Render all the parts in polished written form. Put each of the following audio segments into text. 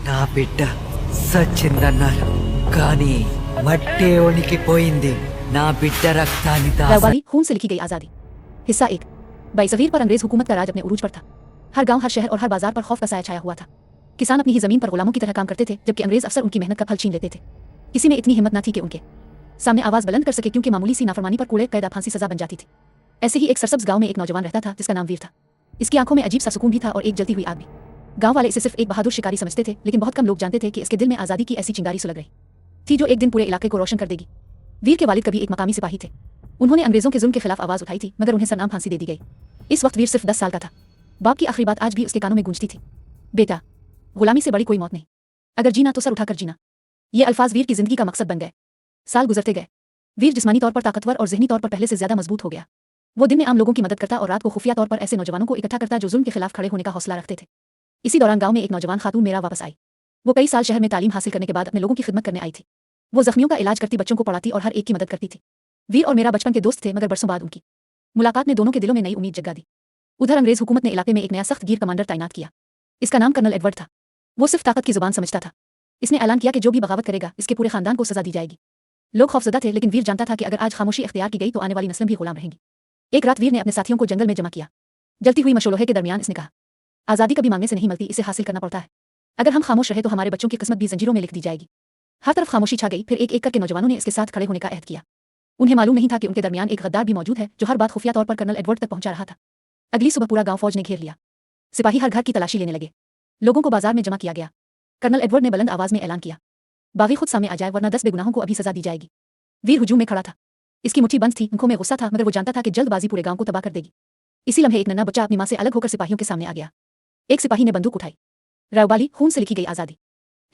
నా బిడ్డ సచ్చిందన్నారు కానీ మట్టే వణికిపోయింది నా బిడ్డ రక్తాన్ని रवाली खून से लिखी गई आजादी। हिस्सा 1। बाईसवीर पर अंग्रेज हुकूमत का राज अपने उरूज पर था। हर गांव, हर शहर और हर बाजार पर खौफ का साया छाया हुआ था। किसान अपनी ही जमीन पर गुलामों की तरह काम करते थे, जबकि अंग्रेज अफसर उनकी मेहनत का फल छीन लेते थे। किसी में इतनी हिम्मत न थी कि उनके सामने आवाज बुलंद कर सके, क्योंकि मामूली सी नाफरमानी पर कूड़े कैद फांसी सजा बन जाती थी। ऐसे ही एक सरसब्ज गांव में एक नौजवान रहता था जिसका नाम वीर था। इसकी आंखों में अजीब सा सुकून भी था और एक जलती हुई आग भी। गांव वाले इसे सिर्फ एक बहादुर शिकारी समझते थे, लेकिन बहुत कम लोग जानते थे कि इसके दिल में आजादी की ऐसी चिंगारी सुलग रही थी जो एक दिन पूरे इलाके को रोशन कर देगी। वीर के वालिद कभी एक मकामी सिपाही थे। उन्होंने अंग्रेजों के जुल्म के खिलाफ आवाज उठाई थी, मगर उन्हें सरनाम फांसी दे दी गई। इस वक्त वीर सिर्फ 10 साल का था। बाप की आखिरी बात आज भी उसके कानों में गूंजती थी, बेटा, गुलामी से बड़ी कोई मौत नहीं, अगर जीना तो सर उठाकर जीना। ये अल्फाज वीर की जिंदगी का मकसद बन गए। साल गुजरते गए। वीर जिस्मानी तौर पर ताकतवर और ज़हनी तौर पर पहले से ज्यादा मजबूत हो गया। वो दिन में आम लोगों की मदद करता और रात को खुफिया तौर पर ऐसे नौजवानों को इकट्ठा करता जो जुल्म के खिलाफ खड़े होने का हौसला रखते थे। इसी दौरान गांव में एक नौजवान खातून मेरा वापस आई। वो कई साल शहर में तालीम हासिल करने के बाद अपने लोगों की खिदमत करने आई थी। वो जख्मियों का इलाज करती, बच्चों को पढ़ाती और हर एक की मदद करती थी। वीर और मेरा बचपन के दोस्त थे, मगर बरसों बाद उनकी मुलाकात ने दोनों के दिलों में नई उम्मीद जगा दी। उधर अंग्रेज हुकूमत ने इलाके में एक नया सख्त गिर कमांडर तैनात किया। इसका नाम कर्नल एडवर्ड था। वो सिर्फ ताकत की जुबान समझता था। इसने ऐलान किया कि जो भी बगावत करेगा इसके पूरे खानदान को सजा दी जाएगी। लोग खौफजदा थे, लेकिन वीर जानता था कि अगर आज खामोशी इख्तियार की गई तो आने वाली नस्लें भी गुलाम रहेंगी। एक रात वीर ने अपने साथियों को जंगल में जमा किया। जलती हुई मशोलोहे के दरमियान इसने कहा, आजादी कभी मांगने से नहीं मिलती, इसे हासिल करना पड़ता है। अगर हम खामोश रहे तो हमारे बच्चों की किस्मत भी जंजीरों में लिख दी जाएगी। हर तरफ खामोशी छा गई। फिर एक एक करके नौजवानों ने इसके साथ खड़े होने का अहद किया। उन्हें मालूम नहीं था कि उनके दरमियान एक गद्दार भी मौजूद है, जो हर बात खुफिया तौर पर कर्नल एडवर्ड तक पहुंचा रहा था। अगली सुबह पूरा गांव फौज ने घेर लिया। सिपाही हर घर की तलाशी लेने लगे। लोगों को बाजार में जमा किया गया। कर्नल एडवर्ड ने बुलंद आवाज में ऐलान किया, बागी खुद सामने आ जाए, वरना 10 बेगुनाहों को अभी सजा दी जाएगी। वीर हुजूम में खड़ा था। इसकी मुट्ठी बंद थी, आंखों में गुस्सा था, मगर वो जानता था कि जल्दबाजी पूरे गांव को तबाह कर देगी। इसी लम्हे एक नन्हा बच्चा अपनी मां से अलग होकर सिपाहियों के सामने आ गया। एक सिपाही ने बंदूक उठाई। रवाली खून से लिखी गई आजादी।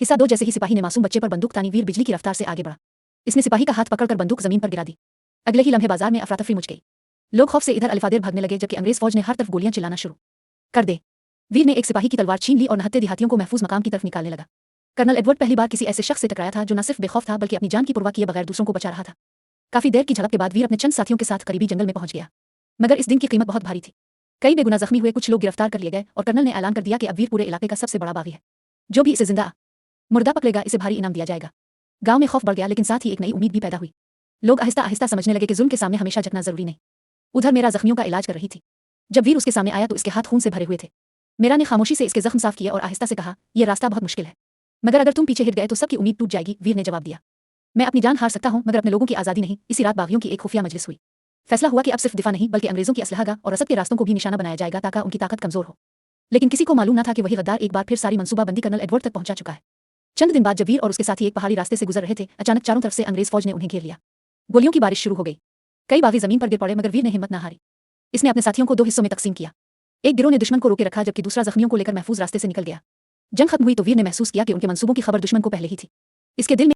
हिस्सा 2। जैसे ही सिपाही ने मासूम बच्चे पर बंदूक तानी, वीर बिजली की रफ्तार से आगे बढ़ा। इसने सिपाही का हाथ पकड़कर बंदूक जमीन पर गिरा दी। अगले ही लम्हे बाजार में अफरातफरी मच गई। लोग खौफ से इधर अलिफादेर भागने लगे, जबकि अंग्रेज फौज ने हर तरफ गोलियां चलाना शुरू कर दे। वीर ने एक सिपाही की तलवार छीन ली और नहत्ते देहातियों को महफूज मकाम की तरफ निकालने लगा। कर्नल एडवर्ड पहली बार किसी ऐसे शख्स से टकराया था जो न सिर्फ बेखौफ था, बल्कि अपनी जान की परवाह किए बगैर दूसरों को बचा रहा था। काफी देर की झड़प के बाद वीर अपने चंद साथियों के साथ करीबी जंगल में पहुंच गया, मगर इस दिन की कीमत बहुत भारी थी। कई बेगुनाह जख्मी हुए, कुछ लोग गिरफ्तार कर लिए गए और कर्नल ने ऐलान कर दिया कि अब वीर पूरे इलाके का सबसे बड़ा बागी है। जो भी इसे जिंदा मुर्दा पकड़ेगा इसे भारी इनाम दिया जाएगा। गांव में खौफ बढ़ गया, लेकिन साथ ही एक नई उम्मीद भी पैदा हुई। लोग आहिस्ता आहिस्ता समझने लगे कि जुल्म के सामने हमेशा झुकना जरूरी नहीं। उधर मेरा जख्मियों का इलाज कर रही थी। जब वीर उसके सामने आया तो इसके हाथ खून से भरे हुए थे। मेरा ने खामोशी से इसके जख्म साफ किए और आहिस्ता से कहा, यह रास्ता बहुत मुश्किल है, मगर अगर तुम पीछे हिट गए तो सबकी उम्मीद टूट जाएगी। वीर ने जवाब दिया, मैं अपनी जान हार सकता हूं, मगर अपने लोगों की आजादी नहीं। इसी रात बागियों की एक खुफिया मजलिस हुई। फैसला हुआ कि अब सिर्फ दिफा नहीं, बल्कि अंग्रेजों की असलहागाह और रसद के रास्तों को भी निशाना बनाया जाएगा, ताकि उनकी ताकत कमजोर हो। लेकिन किसी को मालूम न था कि वही गद्दार एक बार फिर सारी मंसूबाबंदी कर्नल एडवर्ड तक पहुंचा चुका है। चंद दिन बाद जब वीर और उसके साथी एक पहाड़ी रास्ते से गुजर रहे थे, अचानक चारों तरफ से अंग्रेज फौज ने उन्हें घेर लिया। गोलियों की बारिश शुरू हो गई। कई बागी जमीन पर गिर पड़े, मगर वीर ने हिम्मत न हारी। इसने अपने साथियों को 2 हिस्सों में तकसीम किया। एक गिरोह ने दुश्मन को रोके रखा, जबकि दूसरा जख्मियों को लेकर महफूज रास्ते से निकल गया। जंग खत्म हुई तो वीर ने महसूस किया कि उनके मंसूबों की खबर दुश्मन को पहले ही थी। इसके दिल में